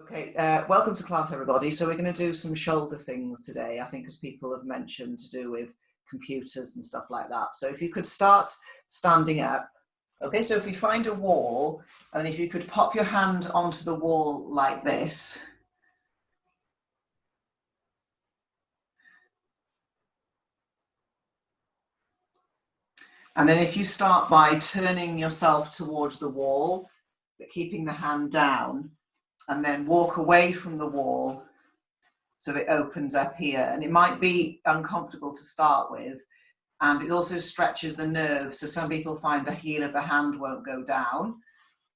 Okay, welcome to class, everybody. So we're going to do some shoulder things today, I think, as people have mentioned, to do with computers and stuff like that. So if you could start standing up. Okay, so if we find a wall, and if you could pop your hand onto the wall like this. And then if you start by turning yourself towards the wall, but keeping the hand down, and then walk away from the wall so it opens up here. And it might be uncomfortable to start with, and it also stretches the nerve. So some people find the heel of the hand won't go down.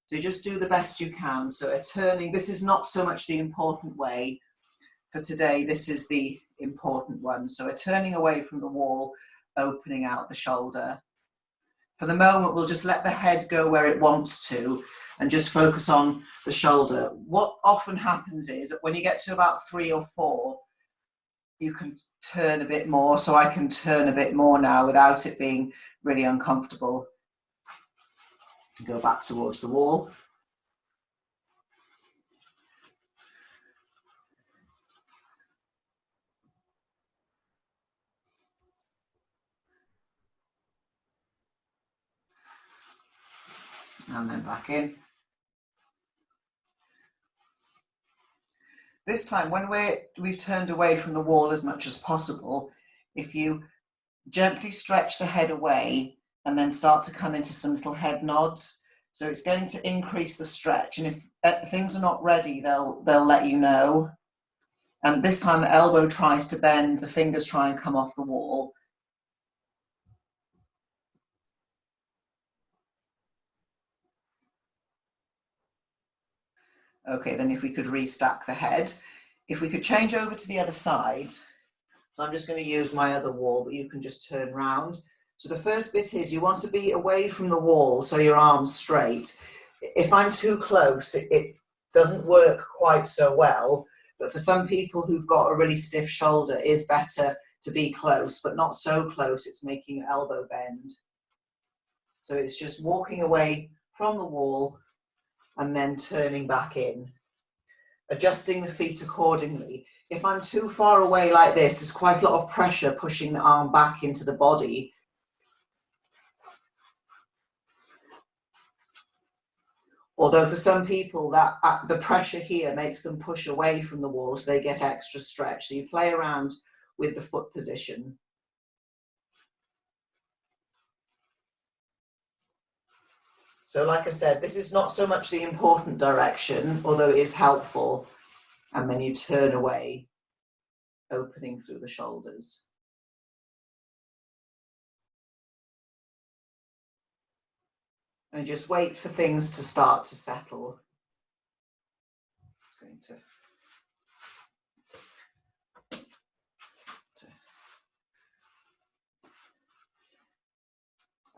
So just do the best you can. So a turning, this is not so much the important way for today, this is the important one. So a turning away from the wall, opening out the shoulder. For the moment, we'll just let the head go where it wants to and just focus on the shoulder. What often happens is that when you get to about 3 or 4, you can turn a bit more. So I can turn a bit more now without it being really uncomfortable. Go back towards the wall. And then back in. This time, when we've turned away from the wall as much as possible, if you gently stretch the head away and then start to come into some little head nods, so it's going to increase the stretch. And if things are not ready, they'll let you know. And this time the elbow tries to bend, the fingers try and come off the wall. Okay, then if we could restack the head. If we could change over to the other side. So I'm just going to use my other wall, but you can just turn round. So the first bit is you want to be away from the wall, so your arms straight. If I'm too close, it doesn't work quite so well. But for some people who've got a really stiff shoulder, it is better to be close, but not so close it's making your elbow bend. So it's just walking away from the wall and then turning back in. Adjusting the feet accordingly. If I'm too far away like this, there's quite a lot of pressure pushing the arm back into the body. Although for some people, the pressure here makes them push away from the wall, so they get extra stretch. So you play around with the foot position. So like I said, this is not so much the important direction, although it is helpful. And then you turn away, opening through the shoulders. And just wait for things to start to settle. Just going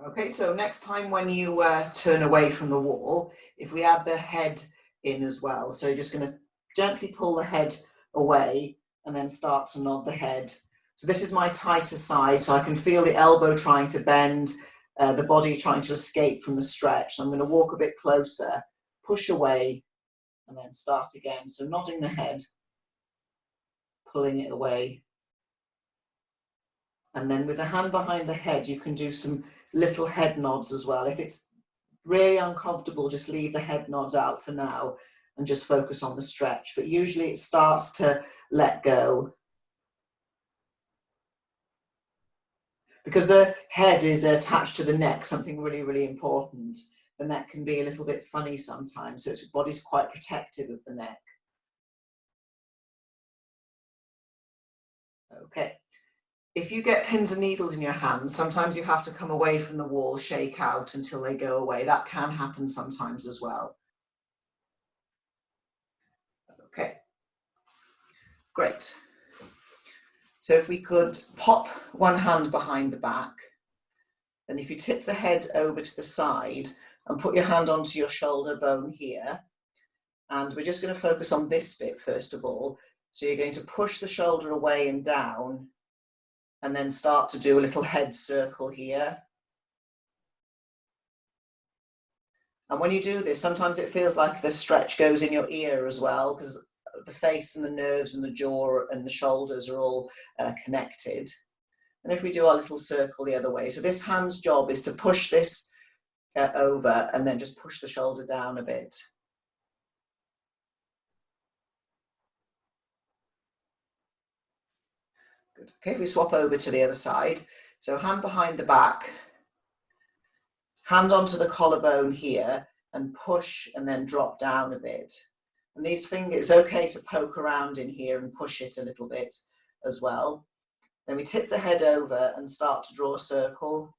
Okay, so next time when you turn away from the wall, if we add the head in as well, so you're just going to gently pull the head away and then start to nod the head. So this is my tighter side, so I can feel the elbow trying to bend, the body trying to escape from the stretch. So I'm going to walk a bit closer, push away, and then start again. So nodding the head, pulling it away. And then with the hand behind the head, you can do some little head nods as well. If it's really uncomfortable, just leave the head nods out for now and just focus on the stretch. But usually it starts to let go. Because the head is attached to the neck, something really, really important. The neck can be a little bit funny sometimes, so the body's quite protective of the neck. Okay. If you get pins and needles in your hands, sometimes you have to come away from the wall, shake out until they go away. That can happen sometimes as well. Okay, great. So if we could pop one hand behind the back, then if you tip the head over to the side and put your hand onto your shoulder bone here, and we're just going to focus on this bit first of all. So you're going to push the shoulder away and down, and then start to do a little head circle here. And when you do this, sometimes it feels like the stretch goes in your ear as well, because the face and the nerves and the jaw and the shoulders are all connected. And if we do our little circle the other way, so this hand's job is to push this over and then just push the shoulder down a bit. Good. Okay, if we swap over to the other side, so hand behind the back, hand onto the collarbone here, and push and then drop down a bit. And these fingers, it's okay to poke around in here and push it a little bit as well. Then we tip the head over and start to draw a circle.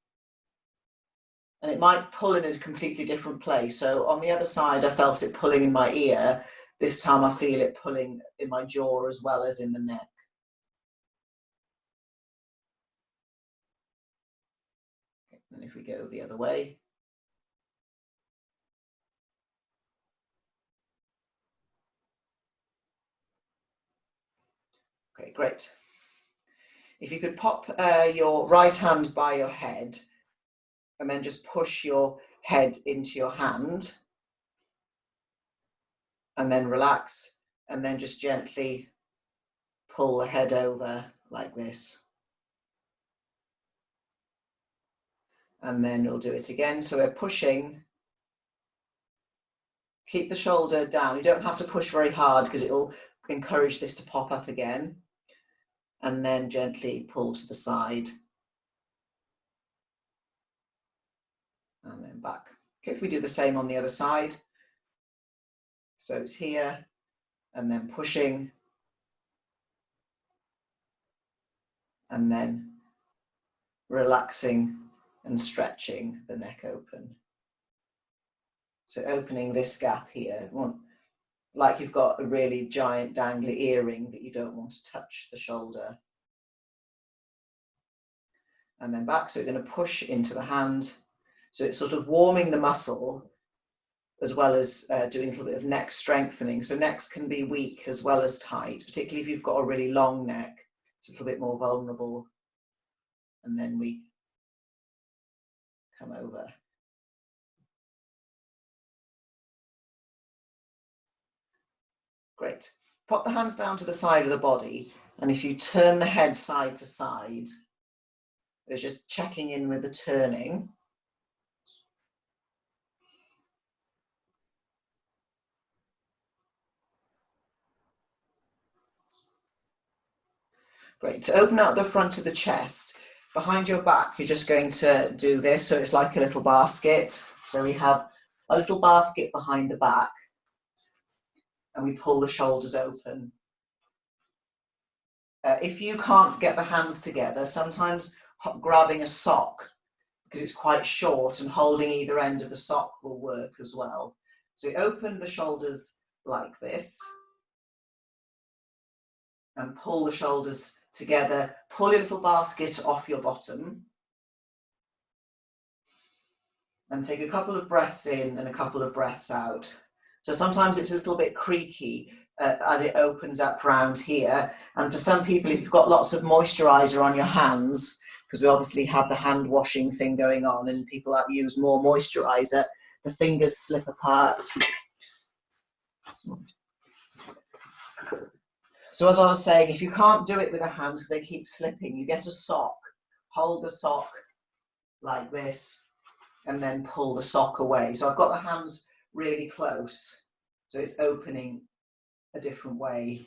And it might pull in a completely different place. So on the other side, I felt it pulling in my ear. This time I feel it pulling in my jaw as well as in the neck. Okay, and if we go the other way. Okay, great. If you could pop your right hand by your head and then just push your head into your hand and then relax and then just gently pull the head over like this. And then we'll do it again. So we're pushing. Keep the shoulder down. You don't have to push very hard because it'll encourage this to pop up again. And then gently pull to the side. And then back. Okay, if we do the same on the other side. So it's here and then pushing. And then relaxing and stretching the neck open. So opening this gap here, like you've got a really giant dangly earring that you don't want to touch the shoulder. And then back, so we're going to push into the hand. So it's sort of warming the muscle as well as doing a little bit of neck strengthening. So necks can be weak as well as tight, particularly if you've got a really long neck. It's a little bit more vulnerable. And then we come over. Great. Pop the hands down to the side of the body, and if you turn the head side to side, it's just checking in with the turning. Great. To open out the front of the chest, behind your back, you're just going to do this, so it's like a little basket. So we have a little basket behind the back, and we pull the shoulders open. If you can't get the hands together, sometimes grabbing a sock, because it's quite short, and holding either end of the sock will work as well. So you open the shoulders like this, and pull the shoulders together. Pull your little basket off your bottom, and take a couple of breaths in and a couple of breaths out. So sometimes it's a little bit creaky as it opens up round here. And for some people, if you've got lots of moisturiser on your hands, because we obviously have the hand washing thing going on and people that use more moisturiser, the fingers slip apart. So as I was saying, if you can't do it with the hands because they keep slipping, you get a sock, hold the sock like this, and then pull the sock away. So I've got the hands really close, so it's opening a different way.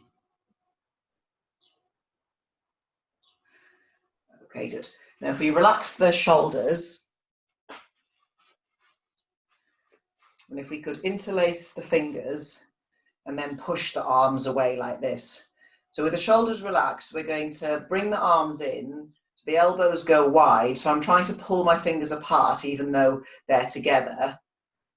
Okay, good. Now if we relax the shoulders, and if we could interlace the fingers and then push the arms away like this. So with the shoulders relaxed, we're going to bring the arms in, so the elbows go wide. So I'm trying to pull my fingers apart even though they're together,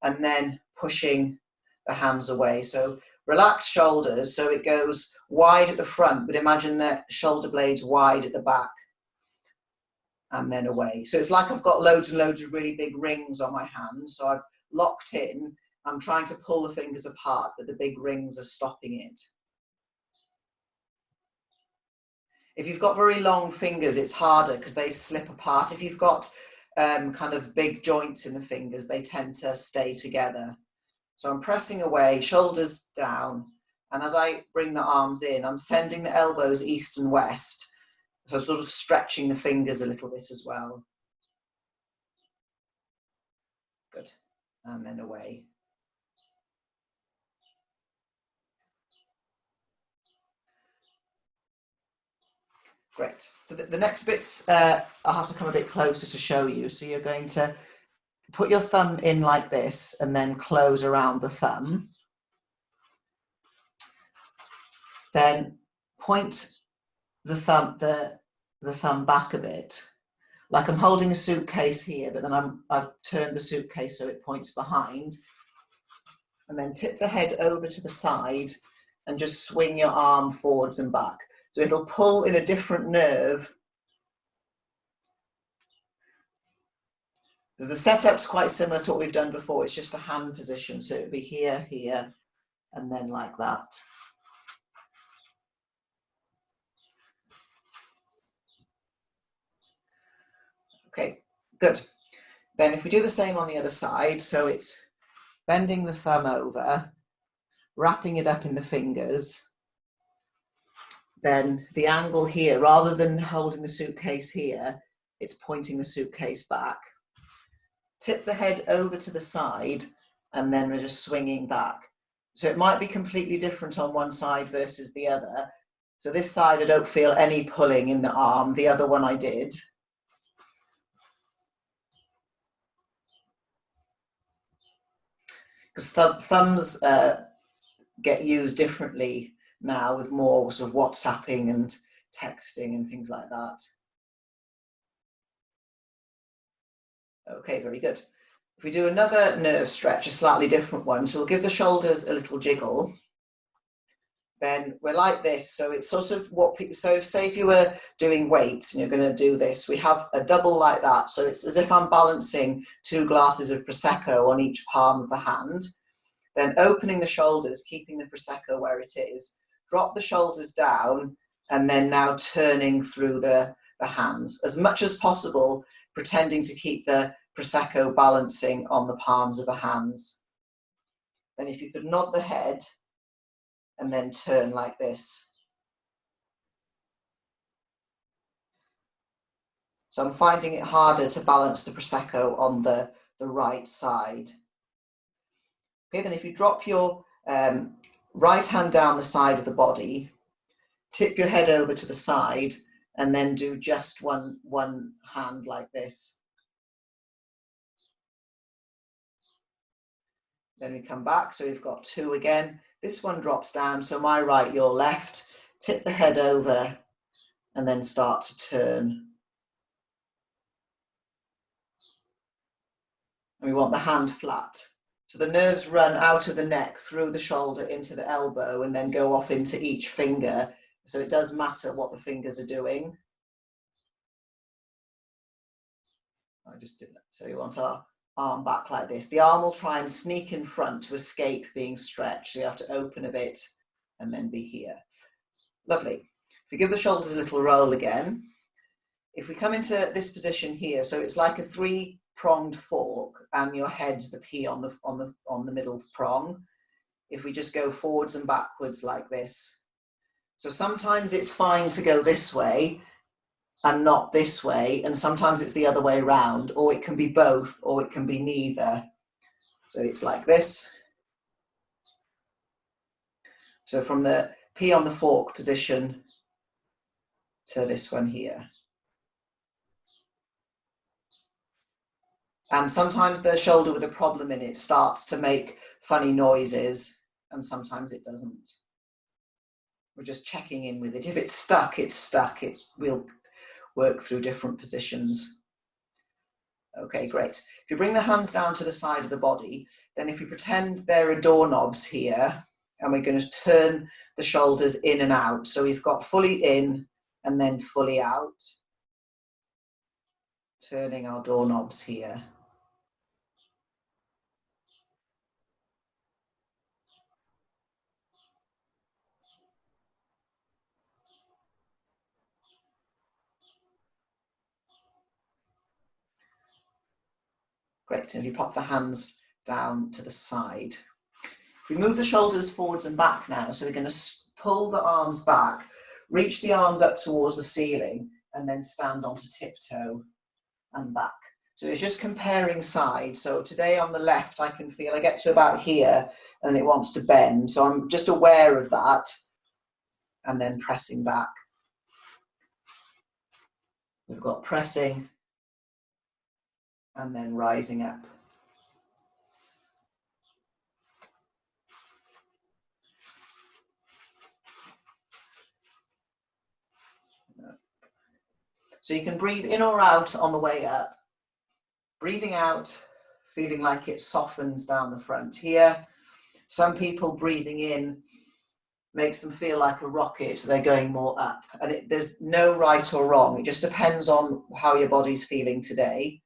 and then pushing the hands away. So relax shoulders, so it goes wide at the front, but imagine the shoulder blades wide at the back, and then away. So it's like I've got loads and loads of really big rings on my hands. So I've locked in, I'm trying to pull the fingers apart, but the big rings are stopping it. If you've got very long fingers, it's harder because they slip apart. If you've got kind of big joints in the fingers, they tend to stay together. So I'm pressing away, shoulders down, and as I bring the arms in, I'm sending the elbows east and west, so sort of stretching the fingers a little bit as well. Good. And then away. Great. So the next bits, I'll have to come a bit closer to show you. So you're going to put your thumb in like this and then close around the thumb. Then point the thumb back a bit. Like I'm holding a suitcase here, but then I've turned the suitcase so it points behind. And then tip the head over to the side and just swing your arm forwards and back. So it'll pull in a different nerve. Because the setup's quite similar to what we've done before. It's just a hand position. So it'll be here, here, and then like that. Okay, good. Then if we do the same on the other side, so it's bending the thumb over, wrapping it up in the fingers, then the angle here, rather than holding the suitcase here, it's pointing the suitcase back. Tip the head over to the side, and then we're just swinging back. So it might be completely different on one side versus the other. So this side, I don't feel any pulling in the arm. The other one I did. Because thumbs get used differently now with more sort of WhatsApping and texting and things like that. Okay, very good. If we do another nerve stretch, a slightly different one, so we'll give the shoulders a little jiggle. Then we're like this, so it's sort of what people, so say if you were doing weights and you're going to do this, we have a double like that, so it's as if I'm balancing 2 glasses of Prosecco on each palm of the hand. Then opening the shoulders, keeping the Prosecco where it is, drop the shoulders down, and then now turning through the hands as much as possible, pretending to keep the Prosecco balancing on the palms of the hands. Then if you could nod the head and then turn like this. So I'm finding it harder to balance the Prosecco on the right side. Okay, then if you drop your right hand down the side of the body, tip your head over to the side, and then do just one hand like this. Then we come back, so we've got 2 again. This one drops down, so my right, your left. Tip the head over, and then start to turn. And we want the hand flat. So the nerves run out of the neck, through the shoulder, into the elbow, and then go off into each finger. So it does matter what the fingers are doing. I just did that. So you want our arm back like this. The arm will try and sneak in front to escape being stretched. So you have to open a bit and then be here. Lovely. If we give the shoulders a little roll again, if we come into this position here, so it's like a 3-pronged fork, and your head's the P on the middle prong. If we just go forwards and backwards like this. So sometimes it's fine to go this way and not this way, and sometimes it's the other way around, or it can be both, or it can be neither. So it's like this. So from the P on the fork position to this one here. And sometimes the shoulder with a problem in it starts to make funny noises, and sometimes it doesn't. We're just checking in with it. If it's stuck, it's stuck. We'll work through different positions. Okay, great. If you bring the hands down to the side of the body, then if you pretend there are doorknobs here, and we're going to turn the shoulders in and out. So we've got fully in and then fully out. Turning our doorknobs here. Great, and you pop the hands down to the side. We move the shoulders forwards and back now, so we're going to pull the arms back, reach the arms up towards the ceiling, and then stand onto tiptoe and back. So it's just comparing sides. So today on the left, I can feel I get to about here and it wants to bend. So I'm just aware of that and then pressing back. We've got pressing and then rising up. So you can breathe in or out on the way up. Breathing out, feeling like it softens down the front here. Some people breathing in makes them feel like a rocket, they're going more up. And there's no right or wrong, it just depends on how your body's feeling today.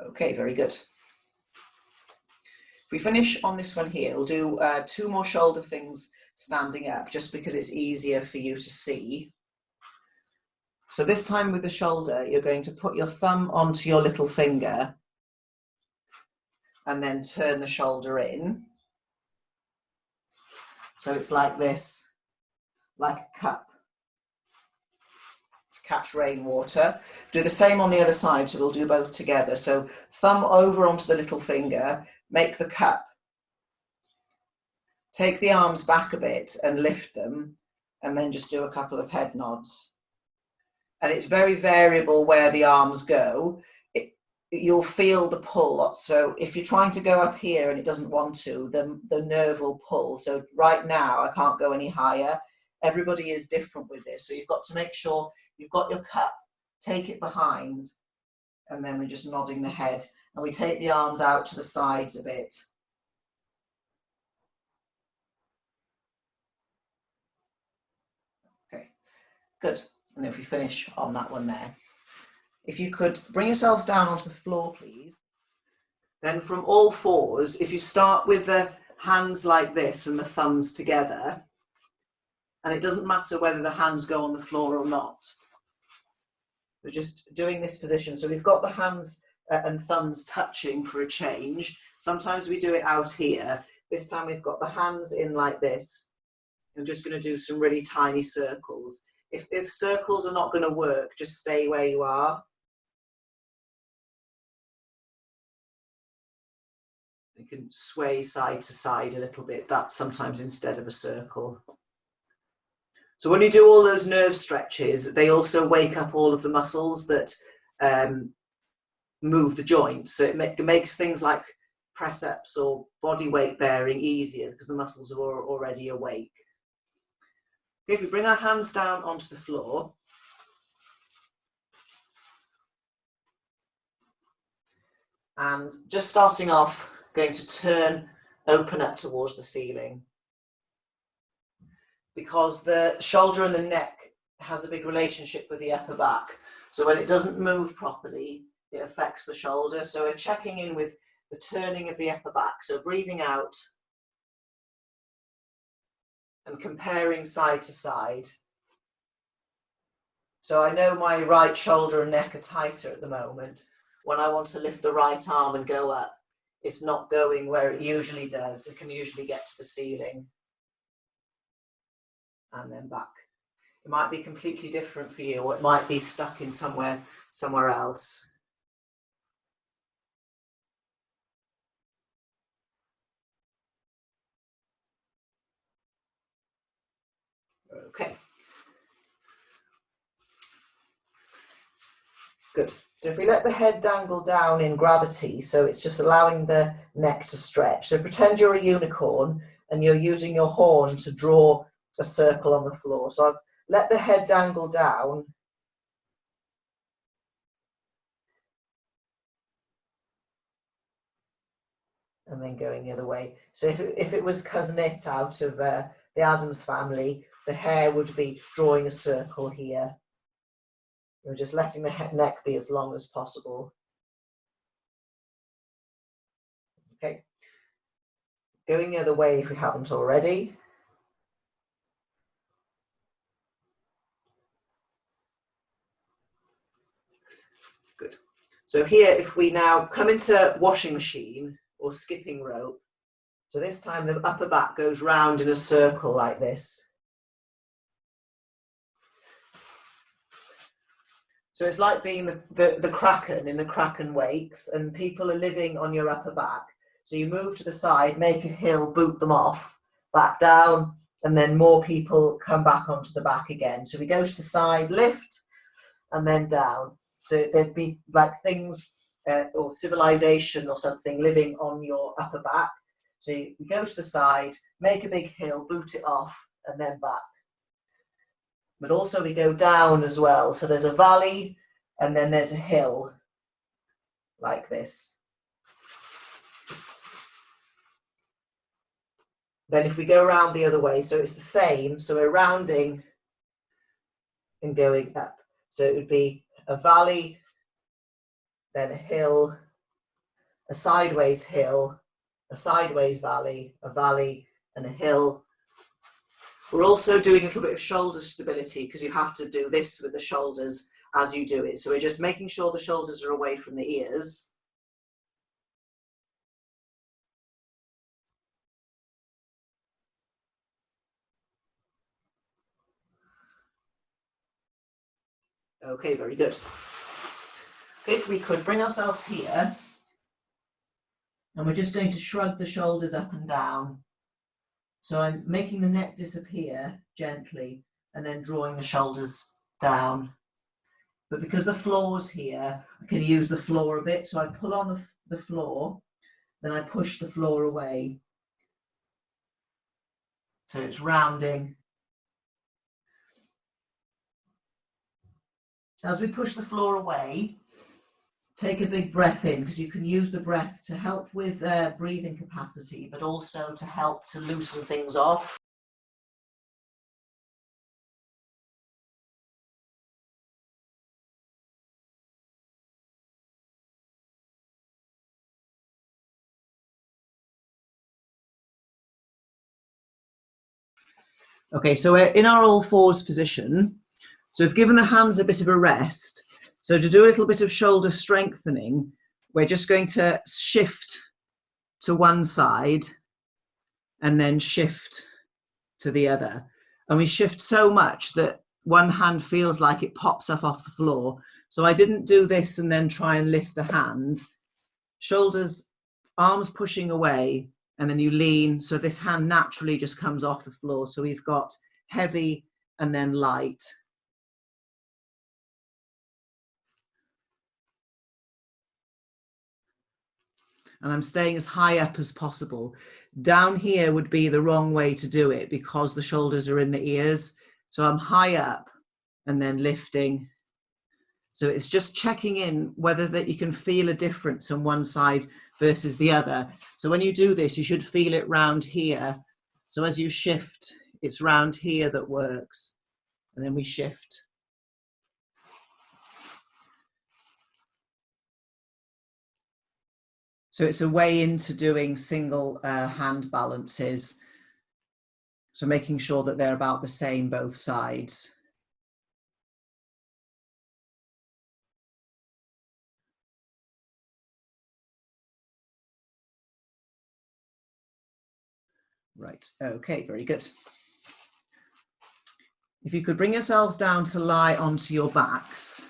Okay, very good. If we finish on this one here, we'll do 2 more shoulder things standing up, just because it's easier for you to see. So this time with the shoulder, you're going to put your thumb onto your little finger and then turn the shoulder in. So it's like this, like a cup to catch rainwater. Do the same on the other side, so we'll do both together. So thumb over onto the little finger, make the cup. Take the arms back a bit and lift them, and then just do a couple of head nods. And it's very variable where the arms go. You'll feel the pull. So if you're trying to go up here and it doesn't want to, the nerve will pull. So right now I can't go any higher. Everybody is different with this. So you've got to make sure you've got your cup, take it behind, and then we're just nodding the head. And we take the arms out to the sides a bit. Okay, good. And then if we finish on that one there. If you could bring yourselves down onto the floor, please. Then from all fours, if you start with the hands like this and the thumbs together, and it doesn't matter whether the hands go on the floor or not. We're just doing this position. So we've got the hands and thumbs touching for a change. Sometimes we do it out here. This time we've got the hands in like this. I'm just going to do some really tiny circles. If circles are not going to work, just stay where you are. You can sway side to side a little bit. That's sometimes instead of a circle. So when you do all those nerve stretches, they also wake up all of the muscles that move the joints. So it makes things like press-ups or body weight bearing easier because the muscles are already awake. Okay, if we bring our hands down onto the floor, and just starting off, going to turn, open up towards the ceiling. Because the shoulder and the neck has a big relationship with the upper back. So when it doesn't move properly, it affects the shoulder. So we're checking in with the turning of the upper back. So breathing out and comparing side to side. So I know my right shoulder and neck are tighter at the moment. When I want to lift the right arm and go up, it's not going where it usually does. It can usually get to the ceiling. And then back. It might be completely different for you, or it might be stuck in somewhere else. Okay. Good. So if we let the head dangle down in gravity, so it's just allowing the neck to stretch. So pretend you're a unicorn and you're using your horn to draw a circle on the floor. So I've let the head dangle down. And then going the other way. So if it was Cousin It out of the Addams Family, the hair would be drawing a circle here. You're just letting the neck be as long as possible. Okay. Going the other way if we haven't already. Good. So here, if we now come into washing machine or skipping rope, so this time the upper back goes round in a circle like this. So it's like being the Kraken in the Kraken wakes, and people are living on your upper back. So you move to the side, make a hill, boot them off, back down, and then more people come back onto the back again. So we go to the side, lift, and then down. So there'd be like things or civilization or something living on your upper back. So you go to the side, make a big hill, boot it off, and then back. But also we go down as well. So there's a valley and then there's a hill like this. Then if we go around the other way, so it's the same. So we're rounding and going up. So it would be a valley, then a hill, a sideways hill, a sideways valley, a valley, and a hill. We're also doing a little bit of shoulder stability because you have to do this with the shoulders as you do it. So we're just making sure the shoulders are away from the ears. Okay, very good. Okay, if we could bring ourselves here, and we're just going to shrug the shoulders up and down. So I'm making the neck disappear gently and then drawing the shoulders down. But because the floor's here, I can use the floor a bit. So I pull on the floor, then I push the floor away. So it's rounding. As we push the floor away, take a big breath in, because you can use the breath to help with breathing capacity, but also to help to loosen things off. Okay, so we're in our all fours position. So we've given the hands a bit of a rest. So to do a little bit of shoulder strengthening, we're just going to shift to one side and then shift to the other. And we shift so much that one hand feels like it pops up off the floor. So I didn't do this and then try and lift the hand. Shoulders, arms pushing away, and then you lean. So this hand naturally just comes off the floor. So we've got heavy and then light. And I'm staying as high up as possible. Down here would be the wrong way to do it because the shoulders are in the ears. So I'm high up and then lifting. So it's just checking in whether that you can feel a difference on one side versus the other. So when you do this, you should feel it round here. So as you shift, it's round here that works. And then we shift. So it's a way into doing single hand balances. So making sure that they're about the same both sides. Right, okay, very good. If you could bring yourselves down to lie onto your backs.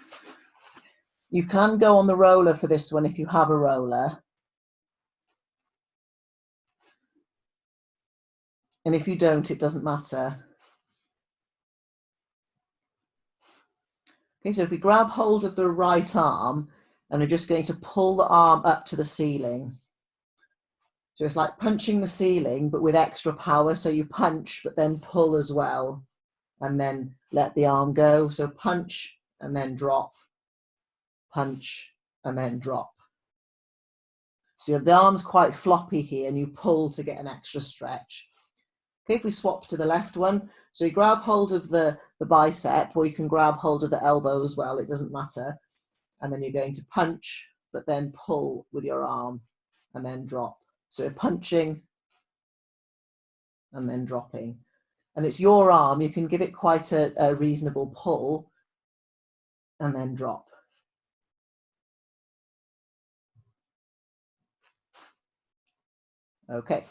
You can go on the roller for this one if you have a roller. And if you don't, it doesn't matter. Okay, so if we grab hold of the right arm and we're just going to pull the arm up to the ceiling. So it's like punching the ceiling, but with extra power. So you punch, but then pull as well, and then let the arm go. So punch and then drop, punch and then drop. So the arm's quite floppy here and you pull to get an extra stretch. Okay, if we swap to the left one, so you grab hold of the bicep, or you can grab hold of the elbow as well, it doesn't matter. And then you're going to punch, but then pull with your arm and then drop. So you're punching and then dropping. And it's your arm, you can give it quite a reasonable pull and then drop. Okay,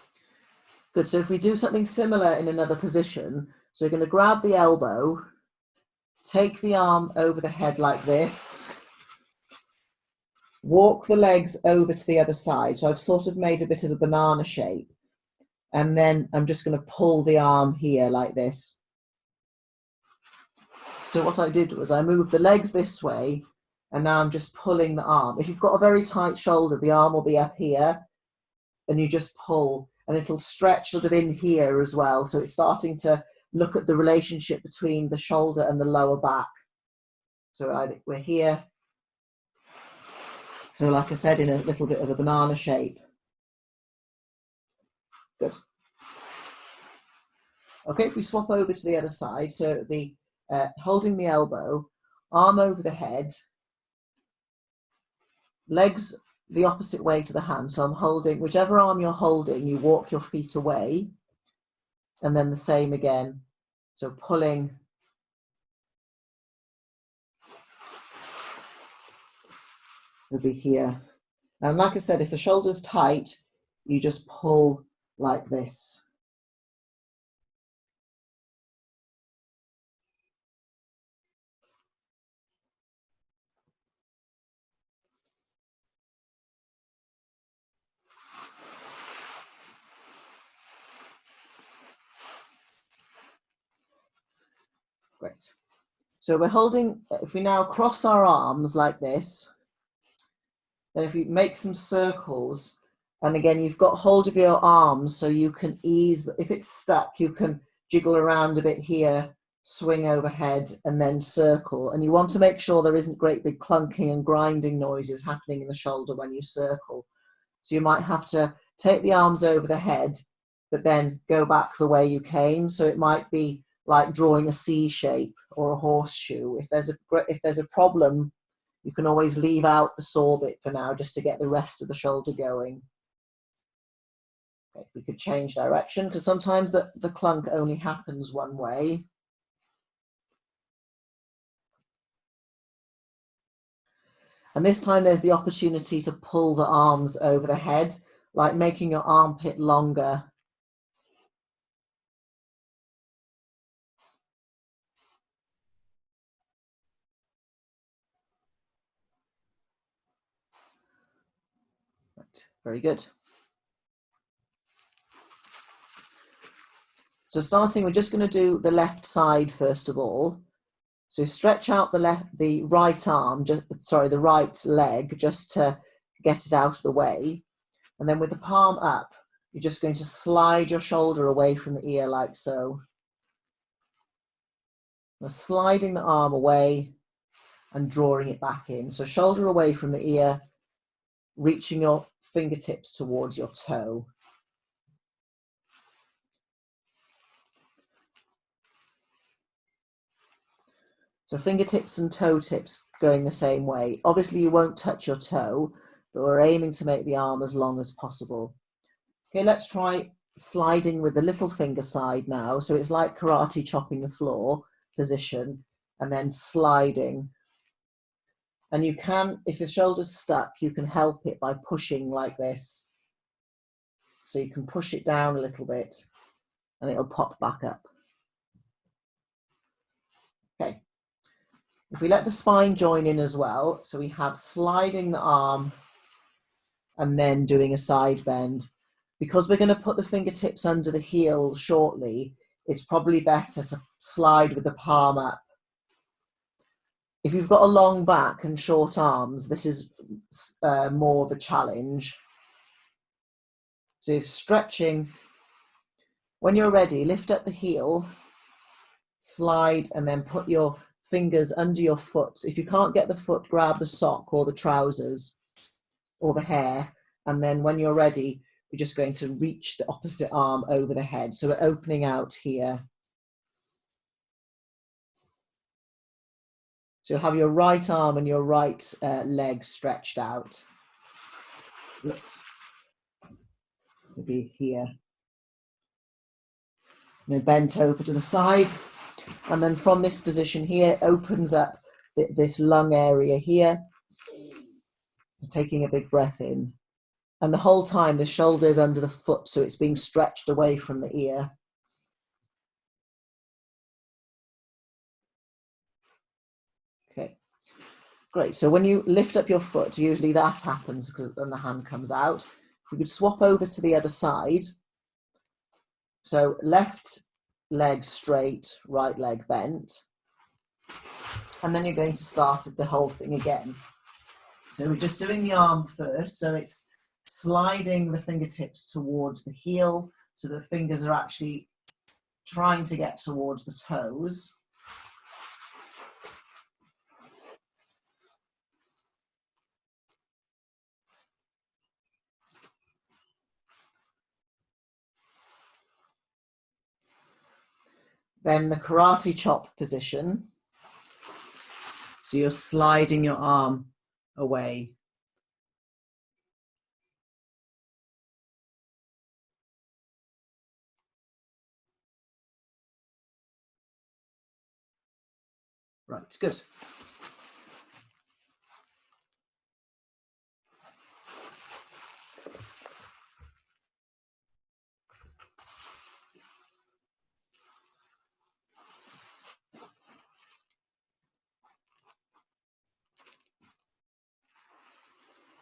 good. So if we do something similar in another position, so we're going to grab the elbow, take the arm over the head like this, walk the legs over to the other side. So I've sort of made a bit of a banana shape. And then I'm just going to pull the arm here like this. So what I did was I moved the legs this way, and now I'm just pulling the arm. If you've got a very tight shoulder, the arm will be up here, and you just pull, and it'll stretch sort of in here as well. So it's starting to look at the relationship between the shoulder and the lower back. So we're here. So like I said, in a little bit of a banana shape. Good. Okay, if we swap over to the other side, so it would be holding the elbow, arm over the head, legs the opposite way to the hand. So I'm holding, whichever arm you're holding, you walk your feet away, and then the same again. So pulling, would be here. And like I said, if the shoulder's tight, you just pull like this. Great. So we're holding, if we now cross our arms like this, then if we make some circles, and again, you've got hold of your arms so you can ease, if it's stuck, you can jiggle around a bit here, swing overhead, and then circle. And you want to make sure there isn't great big clunking and grinding noises happening in the shoulder when you circle. So you might have to take the arms over the head, but then go back the way you came. So it might be like drawing a C shape or a horseshoe. If there's a problem, you can always leave out the saw bit for now just to get the rest of the shoulder going. Okay, we could change direction because sometimes the clunk only happens one way. And this time there's the opportunity to pull the arms over the head, like making your armpit longer. Right, very good. So starting, we're just going to do the left side first of all. So stretch out the right arm, the right leg, just to get it out of the way. And then with the palm up, you're just going to slide your shoulder away from the ear like so. Now sliding the arm away and drawing it back in. So shoulder away from the ear, reaching your fingertips towards your toe. So fingertips and toe tips going the same way. Obviously you won't touch your toe, but we're aiming to make the arm as long as possible. Okay, let's try sliding with the little finger side now. So it's like karate chopping the floor position and then sliding. And you can, if the shoulder's stuck, you can help it by pushing like this. So you can push it down a little bit and it'll pop back up. Okay. If we let the spine join in as well, so we have sliding the arm and then doing a side bend. Because we're going to put the fingertips under the heel shortly, it's probably better to slide with the palm up. If you've got a long back and short arms, this is more of a challenge. So if stretching, when you're ready, lift up the heel, slide, and then put your fingers under your foot. If you can't get the foot, grab the sock or the trousers or the hair. And then when you're ready, we're just going to reach the opposite arm over the head. So we're opening out here. So you'll have your right arm and your right leg stretched out. Let's be here. bent over to the side. And then from this position here, opens up this lung area here. Taking a big breath in. And the whole time the shoulder is under the foot, so it's being stretched away from the ear. Okay, great. So when you lift up your foot, usually that happens because then the hand comes out. If we could swap over to the other side. So left leg straight, right leg bent. And then you're going to start the whole thing again. So we're just doing the arm first. So it's sliding the fingertips towards the heel. So the fingers are actually trying to get towards the toes. Then the karate chop position. So you're sliding your arm away. Right, good.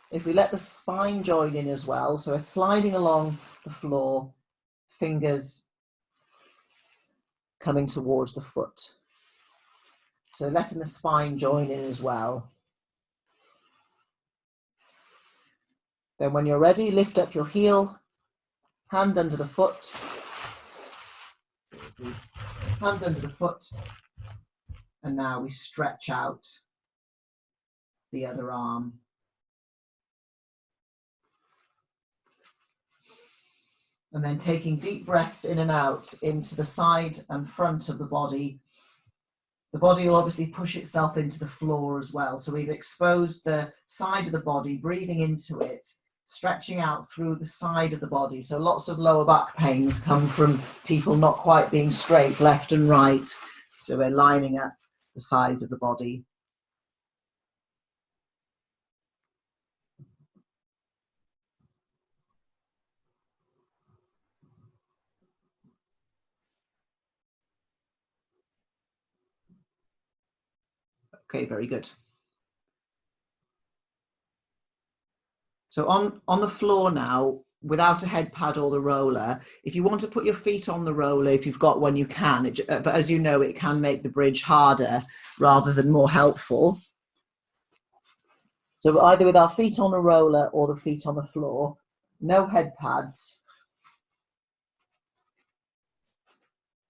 If we let the spine join in as well, so we're sliding along the floor, fingers coming towards the foot. So letting the spine join in as well. Then when you're ready, lift up your heel, hand under the foot, hand under the foot, and now we stretch out the other arm. And then taking deep breaths in and out into the side and front of the body. The body will obviously push itself into the floor as well. So we've exposed the side of the body, breathing into it, stretching out through the side of the body. So lots of lower back pains come from people not quite being straight, left and right. So we're lining up the sides of the body. Okay, very good. So on the floor now, without a head pad or the roller, if you want to put your feet on the roller, if you've got one, you can. But as you know, it can make the bridge harder rather than more helpful. So either with our feet on a roller or the feet on the floor, no head pads.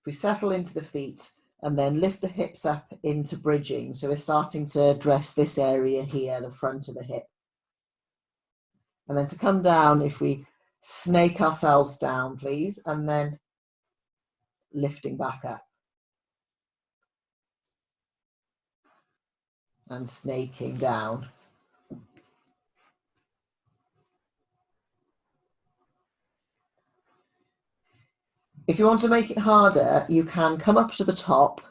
We settle into the feet and then lift the hips up into bridging. So we're starting to address this area here, the front of the hip. And then to come down, if we snake ourselves down, please, and then lifting back up. And snaking down. If you want to make it harder, you can come up to the top,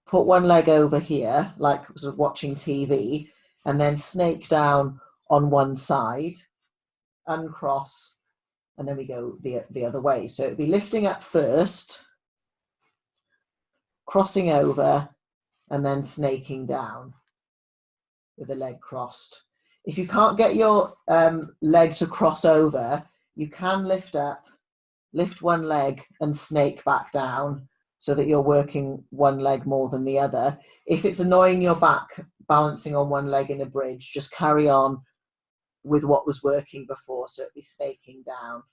put one leg over here, like sort of watching TV, and then snake down on one side, uncross, and then we go the other way. So it'd be lifting up first, crossing over, and then snaking down with the leg crossed. If you can't get your leg to cross over, you can lift up, lift one leg and snake back down so that you're working one leg more than the other. If it's annoying your back, balancing on one leg in a bridge, just carry on with what was working before. So it'd be snaking down.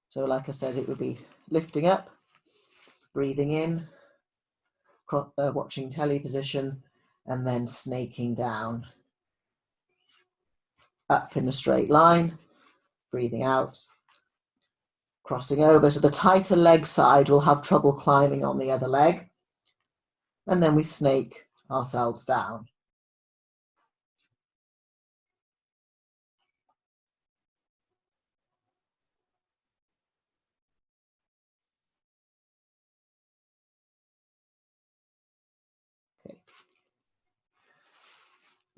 So like I said, it would be lifting up, breathing in, watching telly position, and then snaking down. Up in a straight line, breathing out, crossing over. So the tighter leg side will have trouble climbing on the other leg. And then we snake ourselves down.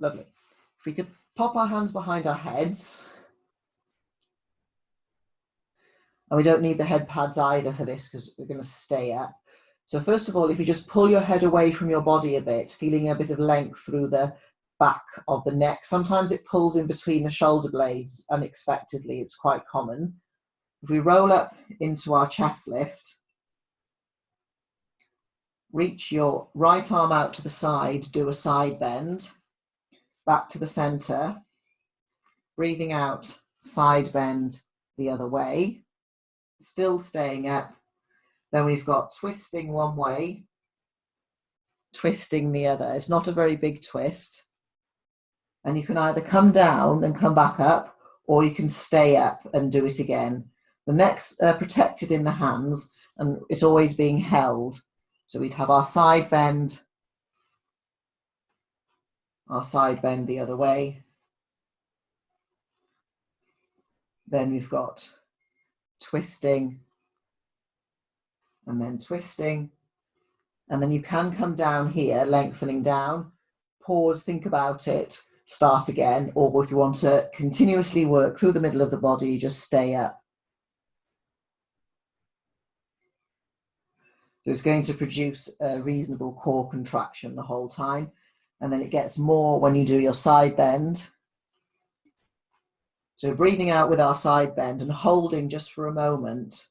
Lovely. If we could pop our hands behind our heads. And we don't need the head pads either for this because we're going to stay up. So first of all, if you just pull your head away from your body a bit, feeling a bit of length through the back of the neck. Sometimes it pulls in between the shoulder blades unexpectedly. It's quite common. If we roll up into our chest lift, reach your right arm out to the side, do a side bend, back to the center, breathing out, side bend the other way, still staying up. Then we've got twisting one way, twisting the other. It's not a very big twist. And you can either come down and come back up, or you can stay up and do it again. The neck's protected in the hands, and it's always being held. So we'd have our side bend the other way. Then we've got twisting, and then twisting. And then you can come down here, lengthening down, pause, think about it, start again. Or if you want to continuously work through the middle of the body, just stay up. So it's going to produce a reasonable core contraction the whole time. And then it gets more when you do your side bend. So breathing out with our side bend and holding just for a moment.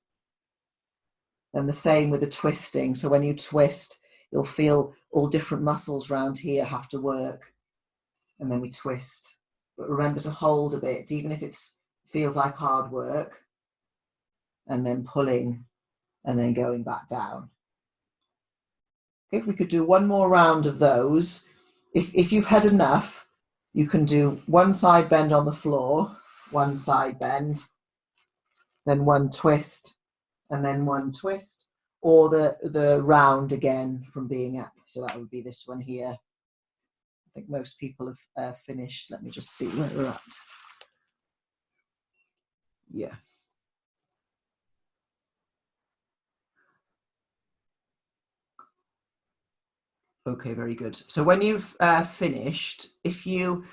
And the same with the twisting. So when you twist, you'll feel all different muscles around here have to work. And then we twist. But remember to hold a bit, even if it feels like hard work. And then pulling and then going back down. If we could do one more round of those, if you've had enough, you can do one side bend on the floor, one side bend, then one twist, and then one twist, or the round again from being up. So that would be this one here. I think most people have finished. Let me just see where we're at. Yeah. Okay, very good. So when you've finished, if you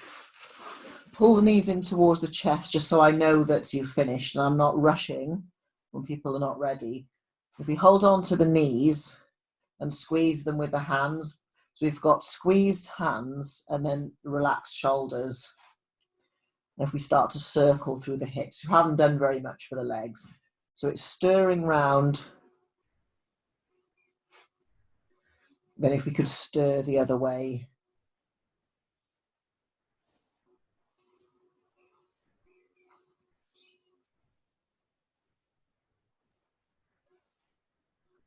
pull the knees in towards the chest, just so I know that you've finished and I'm not rushing when people are not ready. If we hold on to the knees and squeeze them with the hands, so we've got squeezed hands and then relaxed shoulders. And if we start to circle through the hips, you haven't done very much for the legs. So it's stirring round. Then if we could stir the other way.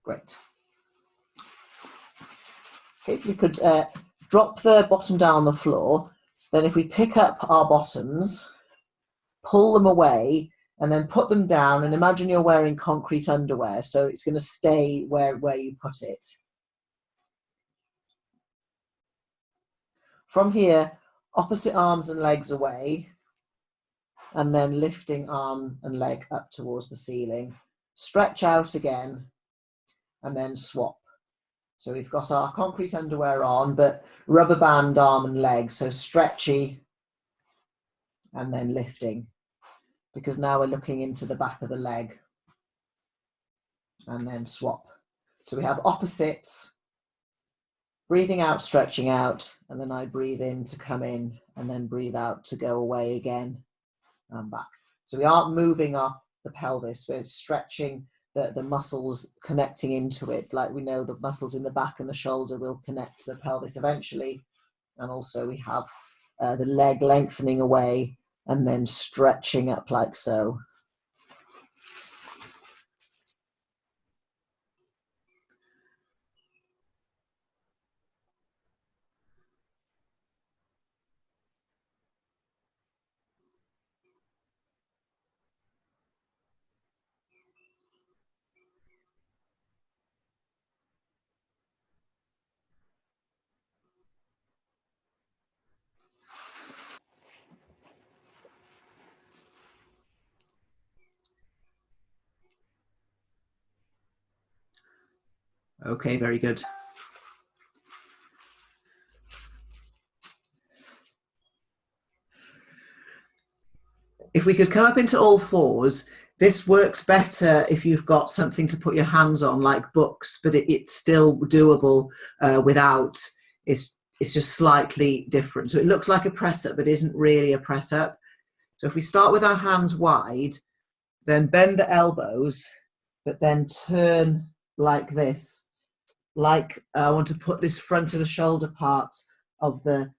Great. Okay, if we could drop the bottom down on the floor, then if we pick up our bottoms, pull them away, and then put them down, and imagine you're wearing concrete underwear, so it's going to stay where you put it. From here, opposite arms and legs away, and then lifting arm and leg up towards the ceiling. Stretch out again, and then swap. So we've got our concrete underwear on, but rubber band arm and leg, so stretchy, and then lifting. Because now we're looking into the back of the leg, and then swap. So we have opposites, breathing out, stretching out, and then I breathe in to come in, and then breathe out to go away again and back. So we aren't moving up the pelvis, we're stretching the muscles connecting into it. Like we know the muscles in the back and the shoulder will connect to the pelvis eventually. And also we have the leg lengthening away and then stretching up like so. Okay, very good. if we could come up into all fours, this works better if you've got something to put your hands on, like books, but it's still doable without. It's just slightly different. So it looks like a press up, but isn't really a press up. So if we start with our hands wide, then bend the elbows, but then turn like this. Like I want to put this front of the shoulder part of the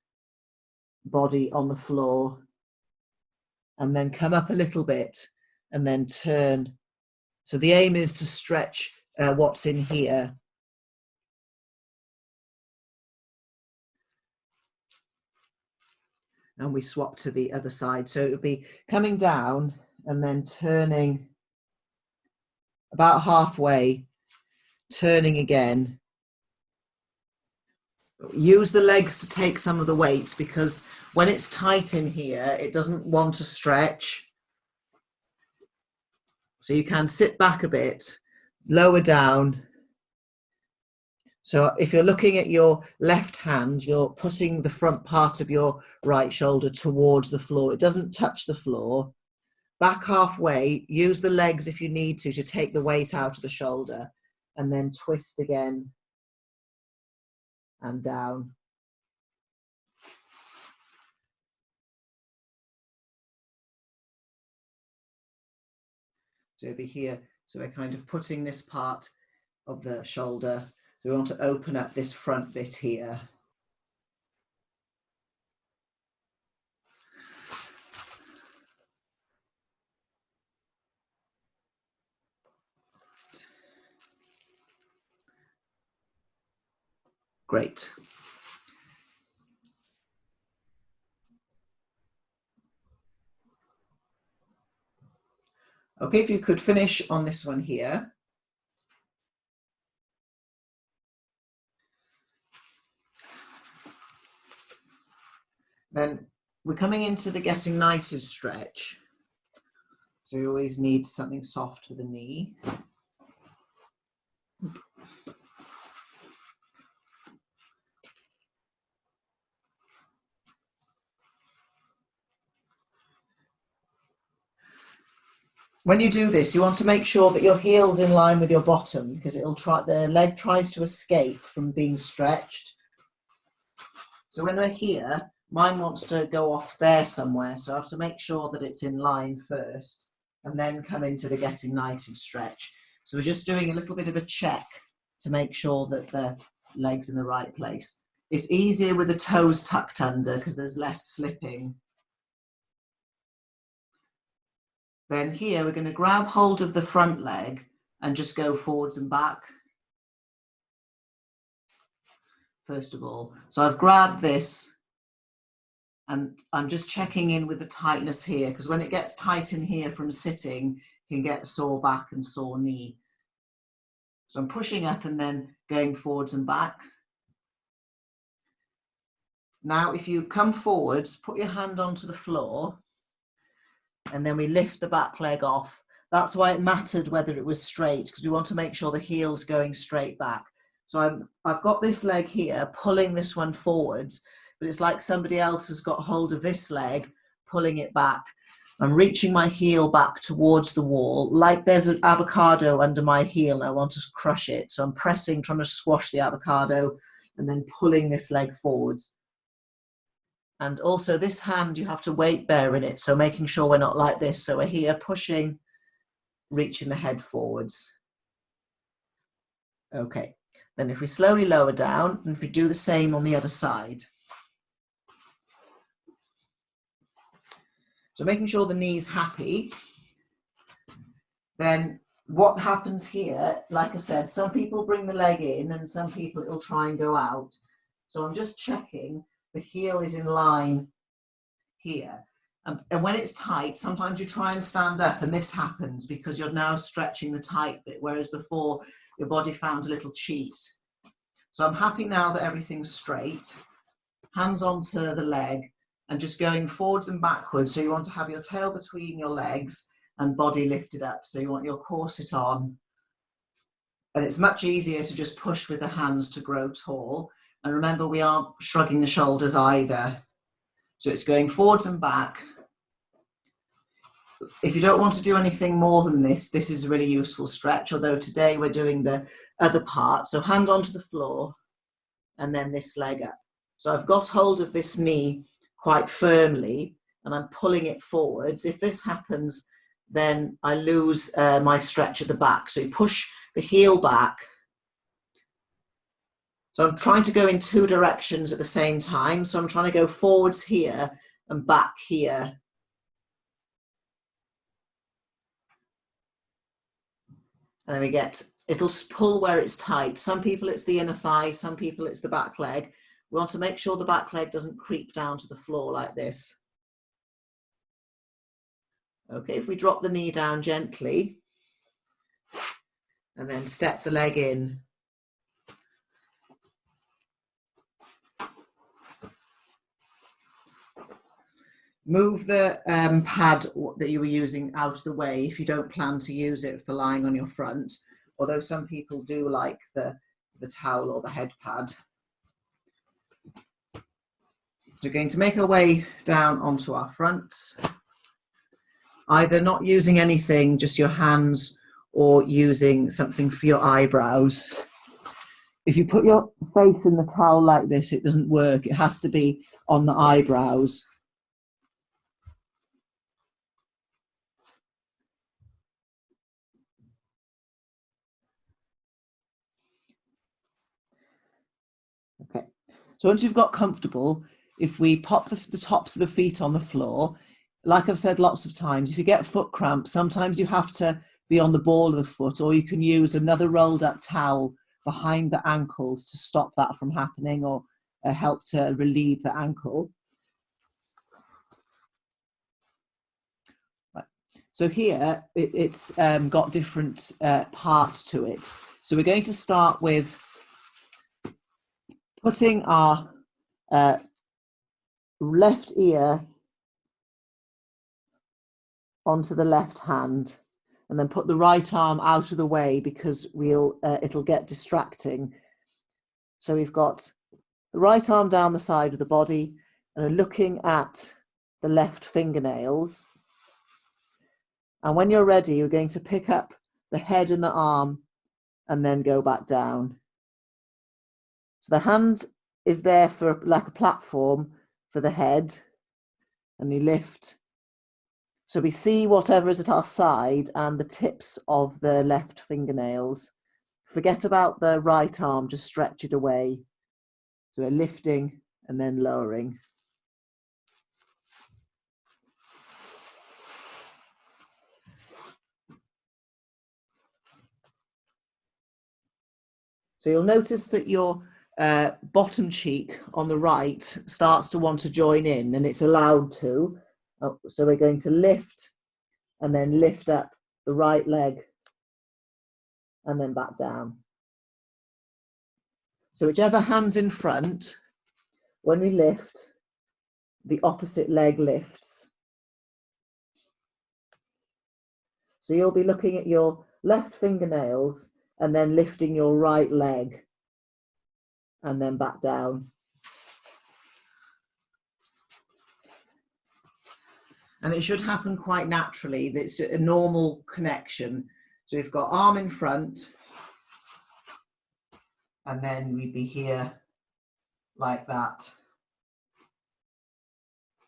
body on the floor, and then come up a little bit and then turn. So the aim is to stretch what's in here. And we swap to the other side. So it would be coming down and then turning about halfway, turning again. Use the legs to take some of the weight, because when it's tight in here, it doesn't want to stretch. So you can sit back a bit, lower down. So if you're looking at your left hand, you're putting the front part of your right shoulder towards the floor. It doesn't touch the floor. Back halfway, use the legs if you need to take the weight out of the shoulder, and then twist again and down. So it'll be here. So we're kind of putting this part of the shoulder. So we want to open up this front bit here. Great. Okay, if you could finish on this one here. Then we're coming into the getting knighted stretch. So you always need something soft for the knee. When you do this, you want to make sure that your heel's in line with your bottom, because the leg tries to escape from being stretched. So when we're here, mine wants to go off there somewhere, so I have to make sure that it's in line first, and then come into the getting knighted stretch. So we're just doing a little bit of a check to make sure that the leg's in the right place. It's easier with the toes tucked under because there's less slipping. Then here we're going to grab hold of the front leg and just go forwards and back. First of all, so I've grabbed this and I'm just checking in with the tightness here, because when it gets tight in here from sitting, you can get sore back and sore knee. So I'm pushing up and then going forwards and back. Now, if you come forwards, put your hand onto the floor, and then we lift the back leg off. That's why it mattered whether it was straight, because we want to make sure the heel's going straight back. So I've got this leg here, pulling this one forwards, but it's like somebody else has got hold of this leg, pulling it back. I'm reaching my heel back towards the wall, like there's an avocado under my heel and I want to crush it. So I'm pressing, trying to squash the avocado, and then pulling this leg forwards. And also this hand, you have to weight bear in it. So making sure we're not like this. So we're here pushing, reaching the head forwards. Okay. Then if we slowly lower down, and if we do the same on the other side. So making sure the knee's happy. Then what happens here, like I said, some people bring the leg in and some people it'll try and go out. So I'm just checking the heel is in line here. And when it's tight, sometimes you try and stand up and this happens because you're now stretching the tight bit, whereas before your body found a little cheat. So I'm happy now that everything's straight. Hands onto the leg and just going forwards and backwards. So you want to have your tail between your legs and body lifted up. So you want your corset on. And it's much easier to just push with the hands to grow tall. And remember, we aren't shrugging the shoulders either. So it's going forwards and back. if you don't want to do anything more than this, this is a really useful stretch, although today we're doing the other part. So hand onto the floor and then this leg up. So I've got hold of this knee quite firmly and I'm pulling it forwards. If this happens, then I lose my stretch at the back. So you push the heel back. So I'm trying to go in two directions at the same time. So I'm trying to go forwards here and back here. And then we get, it'll pull where it's tight. Some people it's the inner thigh, some people it's the back leg. We want to make sure the back leg doesn't creep down to the floor like this. Okay, if we drop the knee down gently and then step the leg in. Move the pad that you were using out of the way if you don't plan to use it for lying on your front, although some people do like the towel or the head pad. So we're going to make our way down onto our front, either not using anything, just your hands, or using something for your eyebrows. If you put your face in the towel like this, it doesn't work. It has to be on the eyebrows. Okay, so once you've got comfortable, if we pop the tops of the feet on the floor, like I've said lots of times, if you get foot cramps, sometimes you have to be on the ball of the foot, or you can use another rolled up towel behind the ankles to stop that from happening, or help to relieve the ankle. Right. So here it's got different parts to it. So we're going to start with putting our left ear onto the left hand, and then put the right arm out of the way because it'll get distracting. So we've got the right arm down the side of the body and looking at the left fingernails. And when you're ready, you're going to pick up the head and the arm and then go back down. So the hand is there for like a platform for the head, and you lift. So we see whatever is at our side and the tips of the left fingernails. Forget about the right arm, just stretch it away. So we're lifting and then lowering. So you'll notice that your bottom cheek on the right starts to want to join in, and it's allowed to. So we're going to lift and then lift up the right leg and then back down. So whichever hand's in front, when we lift, the opposite leg lifts. So you'll be looking at your left fingernails and then lifting your right leg and then back down. And it should happen quite naturally. It's a normal connection. So we've got arm in front, and then we'd be here like that.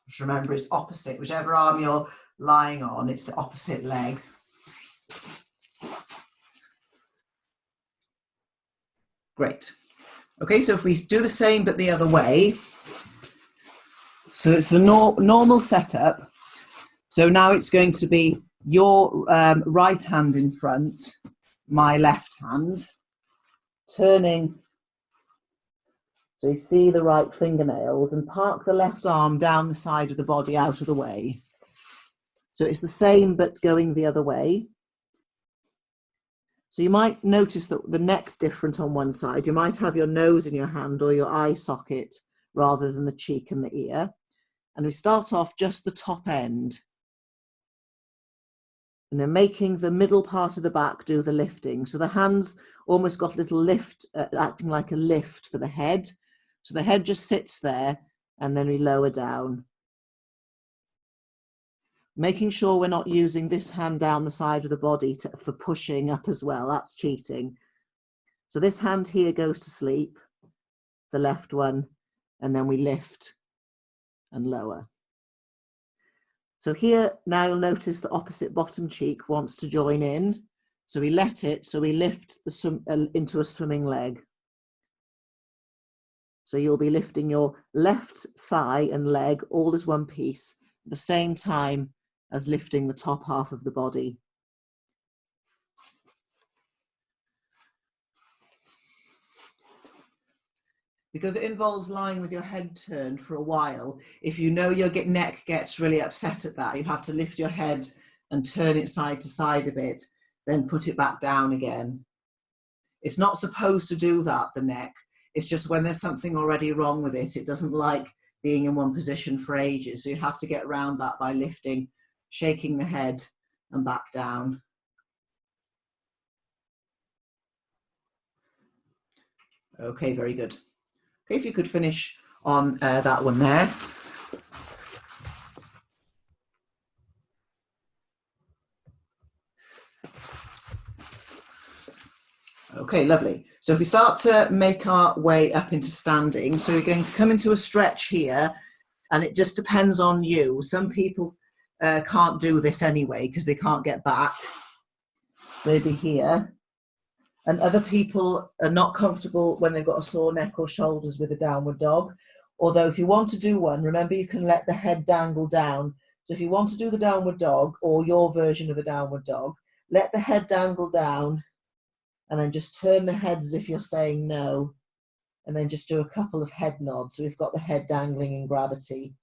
Just remember, it's opposite. Whichever arm you're lying on, it's the opposite leg. Great. Okay, so if we do the same but the other way, so it's the normal setup. So now it's going to be your right hand in front, my left hand, turning, so you see the right fingernails, and park the left arm down the side of the body out of the way. So it's the same but going the other way. So you might notice that the neck's different on one side. You might have your nose in your hand or your eye socket rather than the cheek and the ear. And we start off just the top end. And then making the middle part of the back do the lifting. So the hands almost got a little lift, acting like a lift for the head. So the head just sits there, and then we lower down. Making sure we're not using this hand down the side of the body for pushing up as well. That's cheating. So this hand here goes to sleep, the left one, and then we lift and lower. So here, now you'll notice the opposite bottom cheek wants to join in. So we let it, so we lift into a swimming leg. So you'll be lifting your left thigh and leg all as one piece at the same time as lifting the top half of the body. Because it involves lying with your head turned for a while, if you know your neck gets really upset at that, you have to lift your head and turn it side to side a bit, then put it back down again. It's not supposed to do that, the neck. It's just when there's something already wrong with it, it doesn't like being in one position for ages. So you have to get around that by lifting, shaking the head and back down. Okay, very good. Okay, if you could finish on that one there. Okay, lovely. So if we start to make our way up into standing, so we're going to come into a stretch here, and it just depends on you. Some people can't do this anyway because they can't get back. They'll be here. And other people are not comfortable when they've got a sore neck or shoulders with a downward dog. Although if you want to do one, remember you can let the head dangle down. So if you want to do the downward dog or your version of a downward dog, let the head dangle down and then just turn the head as if you're saying no. And then just do a couple of head nods. So we've got the head dangling in gravity.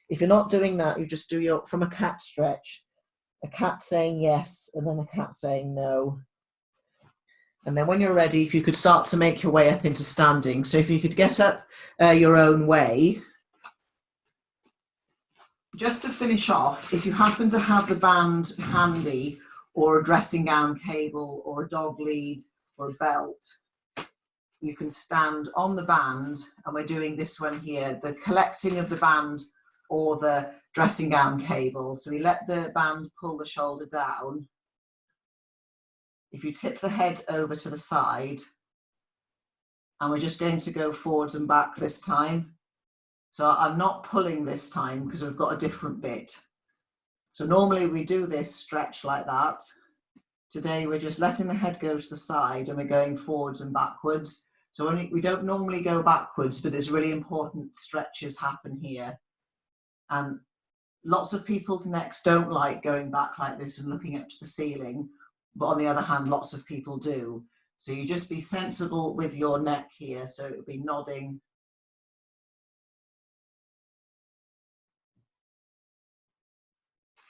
If you're not doing that, you just do your, from a cat stretch, a cat saying yes and then a cat saying no. And then when you're ready, if you could start to make your way up into standing. So if you could get up your own way. Just to finish off, if you happen to have the band handy or a dressing gown cable or a dog lead or a belt, you can stand on the band, and we're doing this one here, the collecting of the band or the dressing gown cable. So we let the band pull the shoulder down. If you tip the head over to the side, and we're just going to go forwards and back this time. So I'm not pulling this time because we've got a different bit. So normally we do this stretch like that. Today we're just letting the head go to the side and we're going forwards and backwards. So we don't normally go backwards, but there's really important stretches happen here. And lots of people's necks don't like going back like this and looking up to the ceiling. But on the other hand, lots of people do. So you just be sensible with your neck here. So it would be nodding.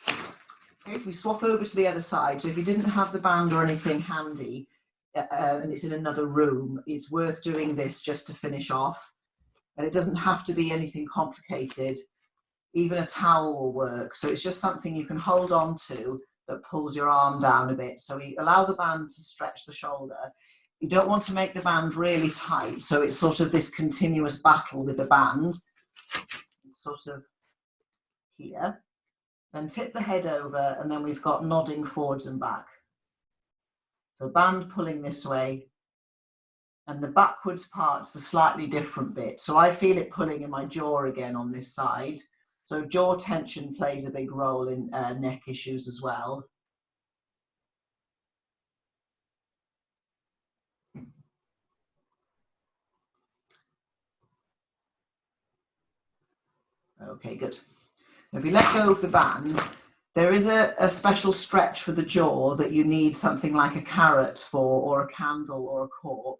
Okay, if we swap over to the other side, so if you didn't have the band or anything handy, and it's in another room, it's worth doing this just to finish off. And it doesn't have to be anything complicated. Even a towel will work. So it's just something you can hold on to that pulls your arm down a bit. So we allow the band to stretch the shoulder. You don't want to make the band really tight. So it's sort of this continuous battle with the band. It's sort of here. Then tip the head over, and then we've got nodding forwards and back. So band pulling this way, and the backwards part's the slightly different bit. So I feel it pulling in my jaw again on this side. So jaw tension plays a big role in neck issues as well. Okay, good. If you let go of the band, there is a special stretch for the jaw that you need something like a carrot for, or a candle or a cork.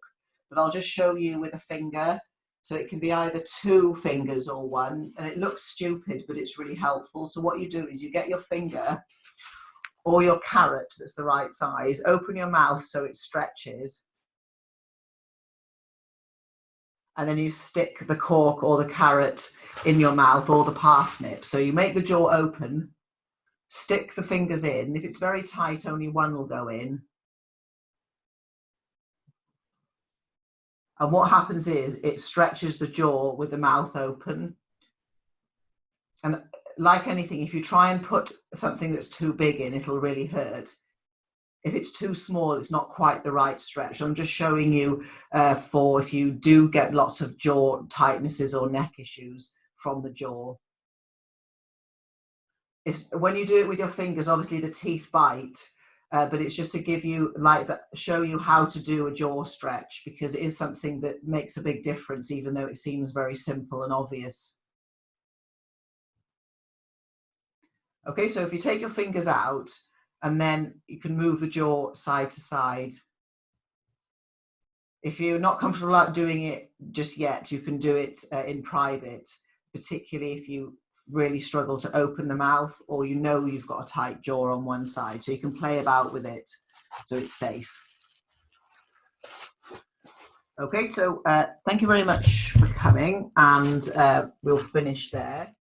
But I'll just show you with a finger. So it can be either 2 fingers or 1, and it looks stupid, but it's really helpful. So what you do is you get your finger or your carrot that's the right size, open your mouth so it stretches, and then you stick the cork or the carrot in your mouth, or the parsnip. So you make the jaw open, stick the fingers in. If it's very tight, only 1 will go in. And what happens is it stretches the jaw with the mouth open. And like anything, if you try and put something that's too big in, it'll really hurt. If it's too small, it's not quite the right stretch. I'm just showing you for if you do get lots of jaw tightnesses or neck issues from the jaw. When you do it with your fingers, obviously the teeth bite, but it's just to give you show you how to do a jaw stretch, because it is something that makes a big difference, even though it seems very simple and obvious. Okay, so if you take your fingers out, and then you can move the jaw side to side. If you're not comfortable out doing it just yet, you can do it in private, particularly if you really struggle to open the mouth, or you know you've got a tight jaw on one side, so you can play about with it so it's safe. Okay, so thank you very much for coming, and we'll finish there.